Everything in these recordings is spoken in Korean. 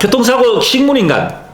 교통사고 식물인간,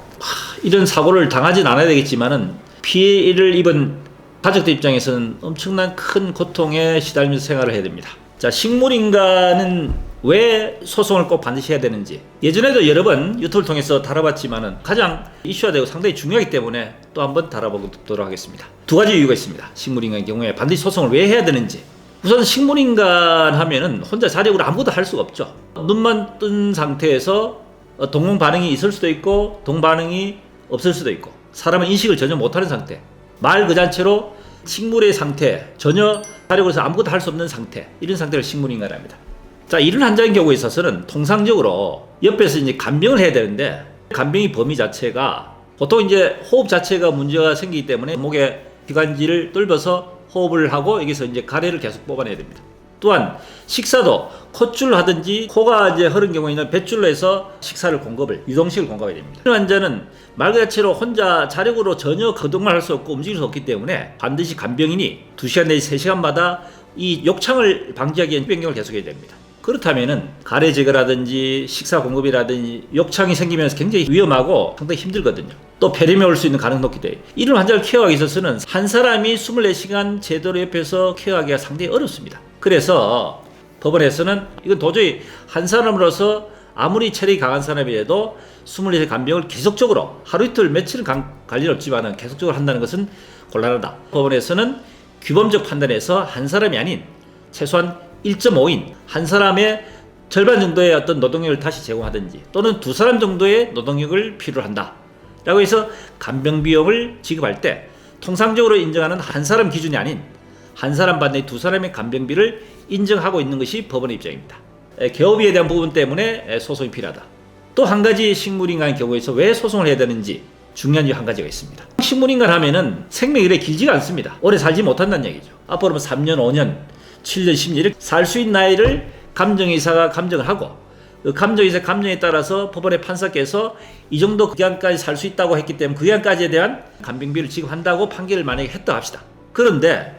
이런 사고를 당하진 않아야 되겠지만은 피해를 입은 가족들 입장에서는 엄청난 큰 고통에 시달리면서 생활을 해야 됩니다. 자, 식물인간은 왜 소송을 꼭 반드시 해야 되는지 예전에도 여러 번 유튜브를 통해서 다뤄봤지만은 가장 이슈화 되고 상당히 중요하기 때문에 또 한번 다뤄보도록 하겠습니다. 두 가지 이유가 있습니다. 식물인간의 경우에 반드시 소송을 왜 해야 되는지. 우선 식물인간 하면은 혼자 자력으로 아무것도 할 수가 없죠. 눈만 뜬 상태에서 동물 반응이 있을 수도 있고 동반응이 없을 수도 있고, 사람은 인식을 전혀 못하는 상태, 말 그 자체로 식물의 상태, 전혀 자력으로 해서 아무것도 할 수 없는 상태, 이런 상태를 식물인간이랍니다. 자, 이런 환자인 경우에 있어서는 통상적으로 옆에서 이제 간병을 해야 되는데, 간병의 범위 자체가 보통 이제 호흡 자체가 문제가 생기기 때문에 목에 기관지를 뚫어서 호흡을 하고 여기서 이제 가래를 계속 뽑아내야 됩니다. 또한 식사도 콧줄로 하든지 코가 이제 흐른 경우에는 뱃줄로 해서 식사를 공급을, 유동식을 공급해야 됩니다. 이런 환자는 말 그 자체로 혼자 자력으로 전혀 거동을 할 수 없고 움직일 수 없기 때문에 반드시 간병인이 2시간 내지 3시간마다 이 욕창을 방지하기 위한 변경을 계속해야 됩니다. 그렇다면은 가래 제거라든지 식사 공급이라든지 욕창이 생기면서 굉장히 위험하고 상당히 힘들거든요. 또 폐렴이 올 수 있는 가능성이 높기 때문에 이런 환자를 케어하기 위해서는 한 사람이 24시간 제대로 옆에서 케어하기가 상당히 어렵습니다. 그래서 법원에서는 이건 도저히 한 사람으로서 아무리 체력이 강한 사람이라도 24시간 간병을 계속적으로 하루 이틀 며칠은 갈 일 없지만 계속적으로 한다는 것은 곤란하다. 법원에서는 규범적 판단에서 한 사람이 아닌 최소한 1.5인, 한 사람의 절반 정도의 어떤 노동력을 다시 제공하든지 또는 2사람 정도의 노동력을 필요로 한다 라고 해서 간병 비용을 지급할 때 통상적으로 인정하는 한 사람 기준이 아닌 한 사람 반대 2사람의 간병비를 인정하고 있는 것이 법원의 입장입니다. 개업비에 대한 부분 때문에 소송이 필요하다. 또 한 가지 식물인간의 경우에서 왜 소송을 해야 되는지 중요한 이유 한 가지가 있습니다. 식물인간 하면은 생명이 그래 길지가 않습니다. 오래 살지 못한다는 얘기죠. 앞으로 3년, 5년, 7년, 10년 이렇게 살 수 있는 나이를 감정의사가 감정을 하고, 그 감정의사 감정에 따라서 법원의 판사께서 이 정도 기간까지 살 수 있다고 했기 때문에 그 기간까지에 대한 간병비를 지급한다고 판결을 만약에 했다 합시다. 그런데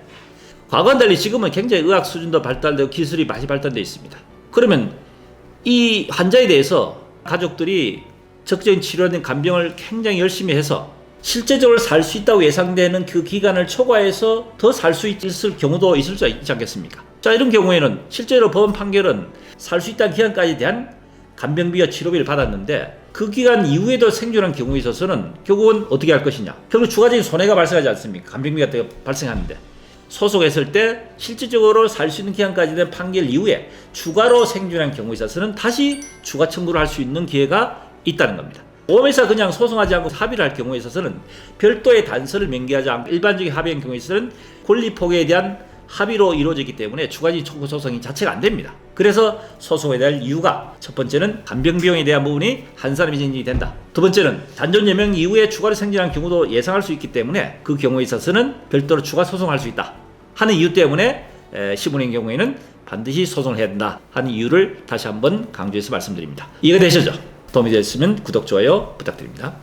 과거와는 달리 지금은 굉장히 의학 수준도 발달되고 기술이 많이 발달되어 있습니다. 그러면 이 환자에 대해서 가족들이 적극적인 치료된 간병을 굉장히 열심히 해서 실제적으로 살 수 있다고 예상되는 그 기간을 초과해서 더 살 수 있을 경우도 있을 수 있지 않겠습니까? 자, 이런 경우에는 실제로 법원 판결은 살 수 있다는 기간까지에 대한 간병비와 치료비를 받았는데 그 기간 이후에도 생존한 경우에 있어서는 결국은 어떻게 할 것이냐? 결국 추가적인 손해가 발생하지 않습니까? 간병비가 발생하는데 소송했을 때 실질적으로 살 수 있는 기간까지 된 판결 이후에 추가로 생존한 경우에 있어서는 다시 추가 청구를 할 수 있는 기회가 있다는 겁니다. 보험회사 그냥 소송하지 않고 합의를 할 경우에 있어서는 별도의 단서를 명기하지 않고 일반적인 합의인 경우에 있어서는 권리 포기에 대한 합의로 이루어지기 때문에 추가적인 청구 소송이 자체가 안 됩니다. 그래서 소송에 대한 이유가 첫 번째는 간병 비용에 대한 부분이 한 사람이 인정이 된다. 두 번째는 잔존 여명 이후에 추가로 생겨난 경우도 예상할 수 있기 때문에 그 경우에 있어서는 별도로 추가 소송할 수 있다 하는 이유 때문에 시분의 경우에는 반드시 소송을 해야 된다 하는 이유를 다시 한번 강조해서 말씀드립니다. 이해가 되셨죠? 도움이 되셨으면 구독, 좋아요 부탁드립니다.